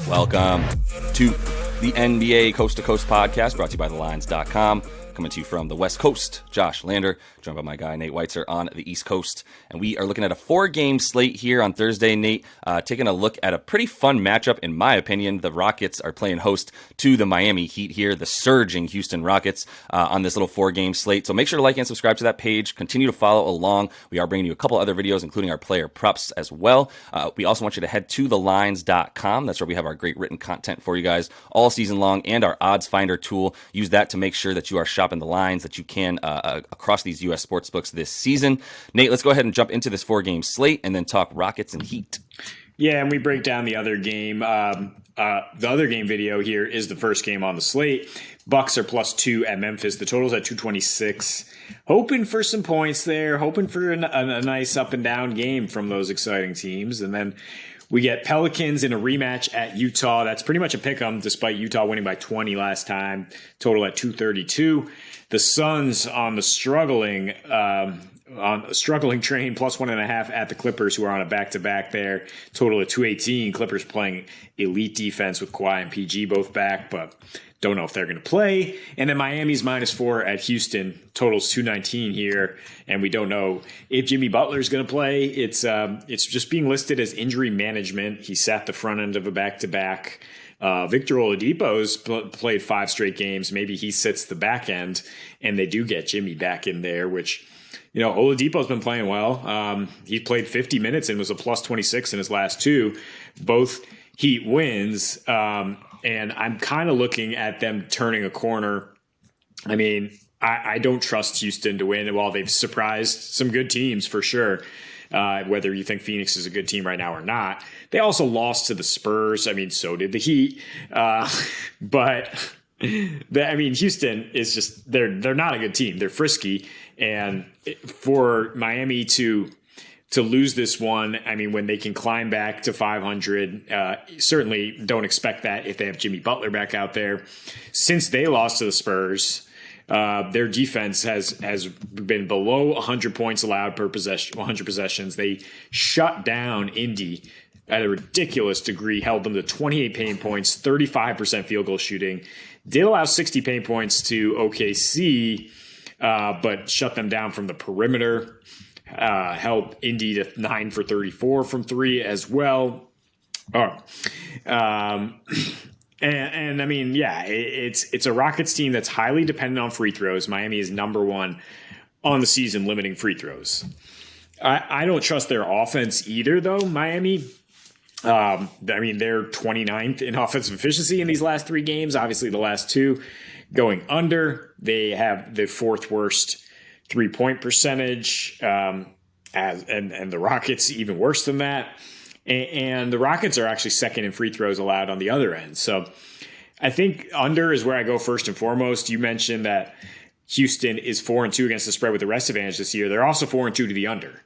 Welcome to the NBA Coast to Coast podcast brought to you by thelines.com. Coming to you from the West Coast, Josh Lander, joined by my guy Nate Weitzer on the East Coast. And we are looking at a 4-game slate here on Thursday, Nate, taking a look at a pretty fun matchup, in my opinion. The Rockets are playing host to the Miami Heat here, the surging Houston Rockets, on this little 4-game slate. So make sure to like and subscribe to that page. Continue to follow along. We are bringing you a couple other videos, including our player props as well. We also want you to head to thelines.com. That's where we have our great written content for you guys all season long, and our odds finder tool. Use that to make sure that you are shopping the lines that you can across these U.S. sports books this season. Nate, let's go ahead and jump into this 4-game slate and then talk Rockets and Heat. Yeah, and we break down the other game. The other game video here is the first game on the slate. Bucks are +2 at Memphis. The total's at 226. Hoping for some points there. Hoping for a nice up and down game from those exciting teams. And then we get Pelicans in a rematch at Utah. That's pretty much a pick-em, despite Utah winning by 20 last time. Total at 232. The Suns on the struggling train, +1.5 at the Clippers, who are on a back-to-back there. Total at 218. Clippers playing elite defense with Kawhi and PG both back, but don't know if they're going to play. And then Miami's -4 at Houston. Totals 219 here, and we don't know if Jimmy Butler is going to play. It's just being listed as injury management. He sat the front end of a back-to-back. Victor Oladipo's played 5 straight games. Maybe he sits the back end, and they do get Jimmy back in there, which, you know, Oladipo's been playing well. He played 50 minutes and was a +26 in his last 2. Both Heat wins. And I'm kind of looking at them turning a corner. I mean, I don't trust Houston to win. While they've surprised some good teams for sure, whether you think Phoenix is a good team right now or not. They also lost to the Spurs. I mean, so did the Heat. But Houston is just they're not a good team. They're frisky, and for Miami to lose this one, I mean, when they can climb back to 500, certainly don't expect that if they have Jimmy Butler back out there. Since they lost to the Spurs, their defense has been below 100 points allowed per possession, 100 possessions. They shut down Indy at a ridiculous degree, held them to 28 paint points, 35% field goal shooting. Did allow 60 paint points to OKC, but shut them down from the perimeter. Held Indy to 9 for 34 from 3 as well. And I mean, yeah, it's a Rockets team that's highly dependent on free throws. Miami is number 1 on the season limiting free throws. I don't trust their offense either, though, Miami. I mean, they're 29th in offensive efficiency in these last 3 games. Obviously, the last 2 going under. They have the 4th worst 3-point percentage, and the Rockets even worse than that. And the Rockets are actually second in free throws allowed on the other end. So I think under is where I go first and foremost. You mentioned that Houston is 4-2 against the spread with the rest advantage this year. They're also 4-2 to the under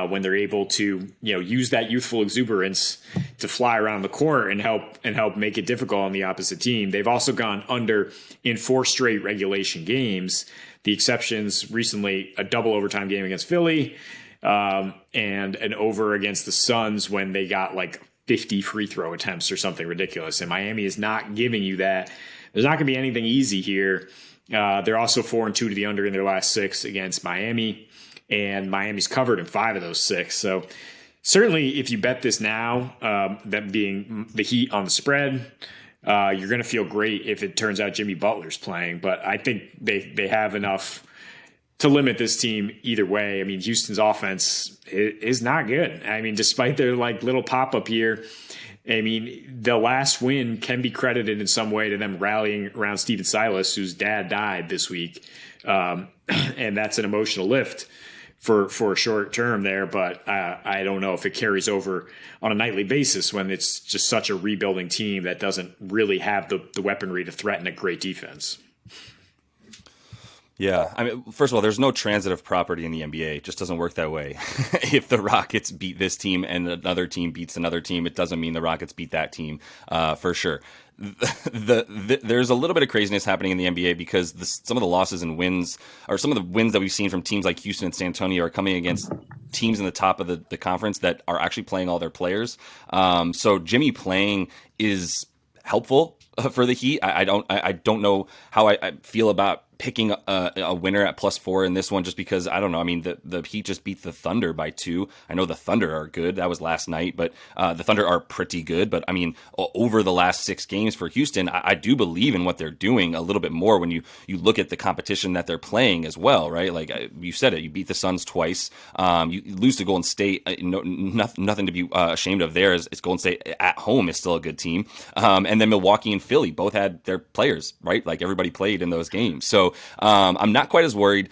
when they're able to, use that youthful exuberance to fly around the court and help make it difficult on the opposite team. They've also gone under in 4 straight regulation games. The exceptions recently, a double overtime game against Philly, and an over against the Suns when they got like 50 free throw attempts or something ridiculous. And Miami is not giving you that. There's not going to be anything easy here. They're also 4-2 to the under in their last 6 against Miami, and Miami's covered in 5 of those 6. So certainly if you bet this now, them being the Heat on the spread, you're going to feel great if it turns out Jimmy Butler's playing, but I think they have enough to limit this team either way. I mean, Houston's offense is not good. I mean, despite their like little pop-up here, I mean, the last win can be credited in some way to them rallying around Stephen Silas, whose dad died this week. And that's an emotional lift for a short term there, but I don't know if it carries over on a nightly basis when it's just such a rebuilding team that doesn't really have the weaponry to threaten a great defense. Yeah, I mean, first of all, there's no transitive property in the NBA. It just doesn't work that way. If the Rockets beat this team and another team beats another team, it doesn't mean the Rockets beat that team, for sure. There's a little bit of craziness happening in the NBA because some of the losses and wins, or some of the wins that we've seen from teams like Houston and San Antonio, are coming against teams in the top of the conference that are actually playing all their players. So Jimmy playing is helpful for the Heat. I don't know how I feel about picking a winner at +4 in this one, just because I don't know. I mean, the Heat just beat the Thunder by 2. I know the Thunder are good. That was last night, but the Thunder are pretty good. But I mean, over the last 6 games for Houston, I do believe in what they're doing a little bit more when you look at the competition that they're playing as well, right? Like you said it, you beat the Suns twice. You lose to Golden State. Nothing to be ashamed of there. Is Golden State at home is still a good team. And then Milwaukee and Philly both had their players, right? Like everybody played in those games. So I'm not quite as worried.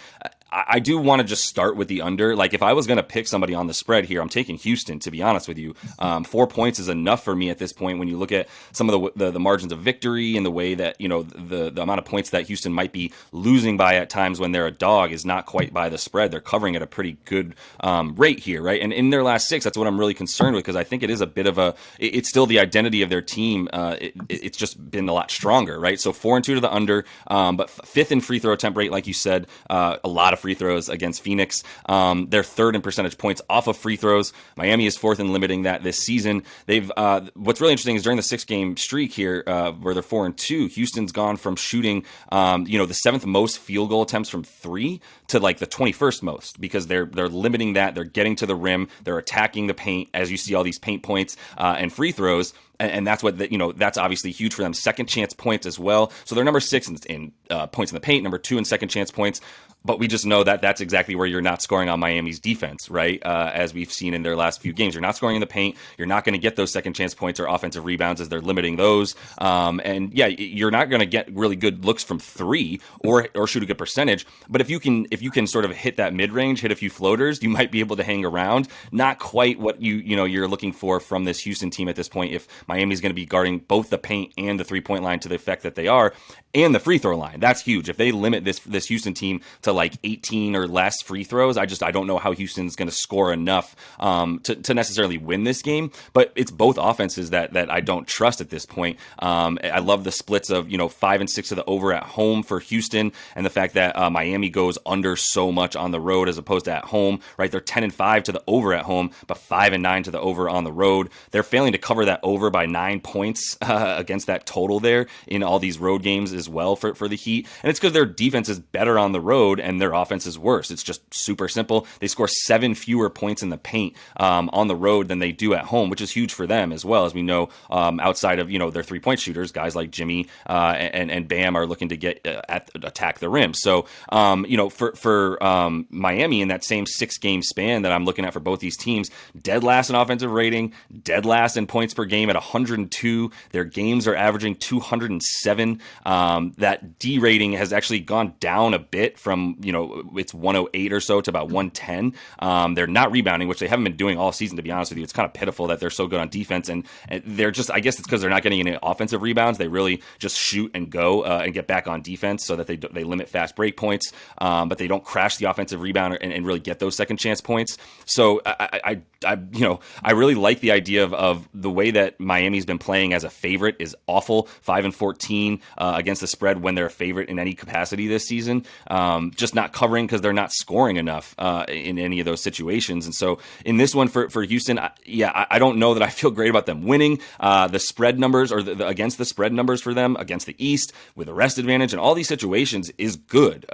I do want to just start with the under. Like if I was going to pick somebody on the spread here, I'm taking Houston, to be honest with you. 4 points is enough for me at this point when you look at some of the margins of victory and the way that, the amount of points that Houston might be losing by at times when they're a dog is not quite by the spread. They're covering at a pretty good rate here, right? And in their last 6, that's what I'm really concerned with, because I think it is a bit of it's still the identity of their team. It's just been a lot stronger, right? So 4-2 to the under, but 5th in free throw attempt rate, like you said, a lot of free throws against Phoenix. They're 3rd in percentage points off of free throws. Miami is 4th in limiting that this season. They've what's really interesting is during the 6-game streak here, where they're 4-2, Houston's gone from shooting the 7th most field goal attempts from 3 to like the 21st most, because they're limiting that. They're getting to the rim. They're attacking the paint, as you see all these paint points and free throws. And that's what that's obviously huge for them. Second chance points as well. So they're number 6 in points in the paint, number 2 in second chance points. But we just know that that's exactly where you're not scoring on Miami's defense, right? As we've seen in their last few games, you're not scoring in the paint. You're not going to get those second chance points or offensive rebounds, as they're limiting those. And yeah, you're not going to get really good looks from 3 or shoot a good percentage. But if you can sort of hit that mid range, hit a few floaters, you might be able to hang around. Not quite what you're looking for from this Houston team at this point. If Miami's going to be guarding both the paint and the 3-point line to the effect that they are, and the free throw line, that's huge. If they limit this Houston team to like 18 or less free throws, I don't know how Houston's going to score enough to necessarily win this game. But it's both offenses that I don't trust at this point. I love the splits of 5 and 6 to the over at home for Houston, and the fact that Miami goes under so much on the road as opposed to at home. Right, they're 10 and 5 to the over at home, but 5 and 9 to the over on the road. They're failing to cover that over by 9 points against that total there in all these road games as well for the Heat. And it's because their defense is better on the road and their offense is worse. It's just super simple. They score 7 fewer points in the paint on the road than they do at home, which is huge for them as well. As we know, outside of their 3-point shooters, guys like Jimmy and Bam are looking to get attack the rim. So for Miami in that same 6-game span that I'm looking at for both these teams, dead last in offensive rating, dead last in points per game at 102. Their games are averaging 207. That D rating has actually gone down a bit from it's 108 or so to about 110. They're not rebounding, which they haven't been doing all season, to be honest with you. It's kind of pitiful that they're so good on defense, and they're just, I guess it's because they're not getting any offensive rebounds. They really just shoot and go and get back on defense, so that they limit fast break points, but they don't crash the offensive rebound and really get those second chance points. So I really like the idea of the way that Miami's been playing as a favorite is awful. 5 and 14 against the spread when they're a favorite in any capacity this season. Just not covering because they're not scoring enough in any of those situations. And so in this one for Houston, I don't know that I feel great about them winning. The spread numbers, or against the spread numbers for them against the East with a rest advantage and all these situations is good.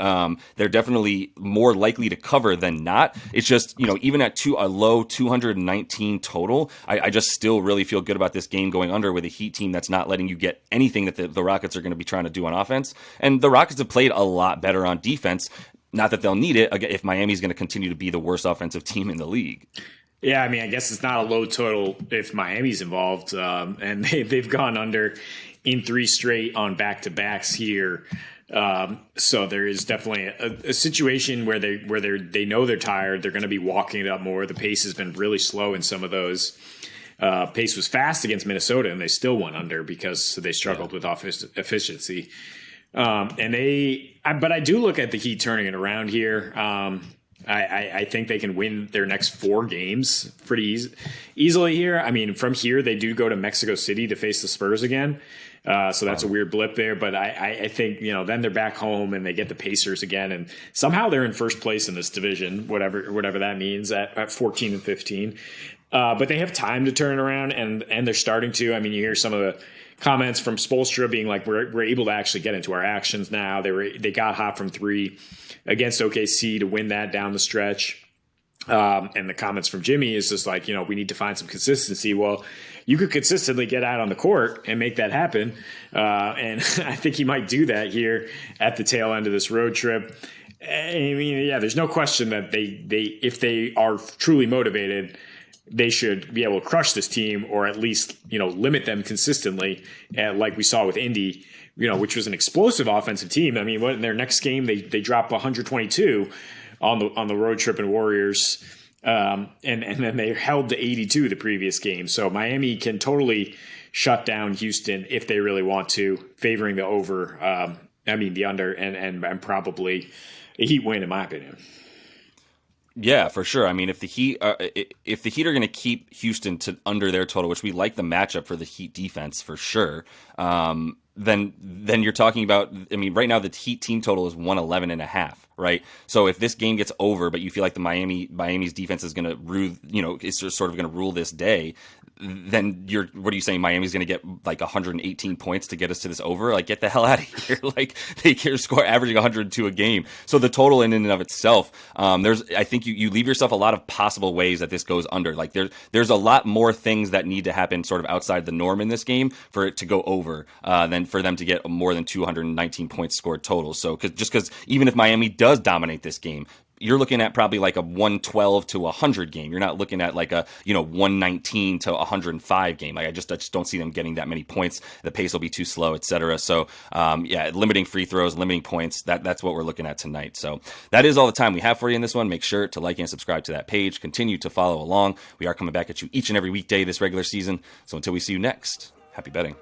They're definitely more likely to cover than not. It's just, even at a low 219 total, I just still really feel good about this game going under with a Heat team that's not letting you get anything that the Rockets are going to be trying to do on offense. And the Rockets have played a lot better on defense. Not that they'll need it if Miami's going to continue to be the worst offensive team in the league. Yeah, I mean, I guess it's not a low total if Miami's involved, and they've gone under in 3 straight on back-to-backs here. So there is definitely a situation where they know they're tired. They're going to be walking it up more. The pace has been really slow in some of those. Pace was fast against Minnesota, and they still went under because they struggled with efficiency. But I do look at the Heat turning it around here. I think they can win their next 4 games pretty easily here. I mean, from here, they do go to Mexico City to face the Spurs again. So that's a weird blip there. But I think, then they're back home and they get the Pacers again. And somehow they're in first place in this division, whatever that means, at 14 and 15. But they have time to turn it around, and they're starting to. I mean, you hear some of the comments from Spoelstra being like, we're able to actually get into our actions now. They got hot from 3 against OKC to win that down the stretch. And the comments from Jimmy is just like, we need to find some consistency. Well, you could consistently get out on the court and make that happen. And I think he might do that here at the tail end of this road trip. I mean, yeah, there's no question that if they are truly motivated, they should be able to crush this team, or at least, limit them consistently, like we saw with Indy, which was an explosive offensive team. I mean, in their next game, they dropped 122 on the road trip in Warriors, and then they held to 82 the previous game. So Miami can totally shut down Houston if they really want to, favoring the over. The under, and probably a Heat win, in my opinion. Yeah, for sure. I mean, if the Heat are going to keep Houston to under their total, which we like the matchup for the Heat defense for sure, then you're talking about. I mean, right now the Heat team total is 111.5. Right. So if this game gets over, but you feel like the Miami's defense is going to is sort of going to rule this day, then what are you saying? Miami's going to get like 118 points to get us to this over? Like, get the hell out of here. Like, they can score averaging 102 a game. So the total in and of itself, I think you leave yourself a lot of possible ways that this goes under. Like, there's a lot more things that need to happen sort of outside the norm in this game for it to go over than for them to get more than 219 points scored total. So because even if Miami does dominate this game, you're looking at probably like a 112 to 100 game. You're not looking at like a 119 to 105 game. Like I just don't see them getting that many points. The pace will be too slow, etc. So limiting free throws, limiting points. That's what we're looking at tonight. So that is all the time we have for you in this one. Make sure to like and subscribe to that page. Continue to follow along. We are coming back at you each and every weekday this regular season. So until we see you next, happy betting.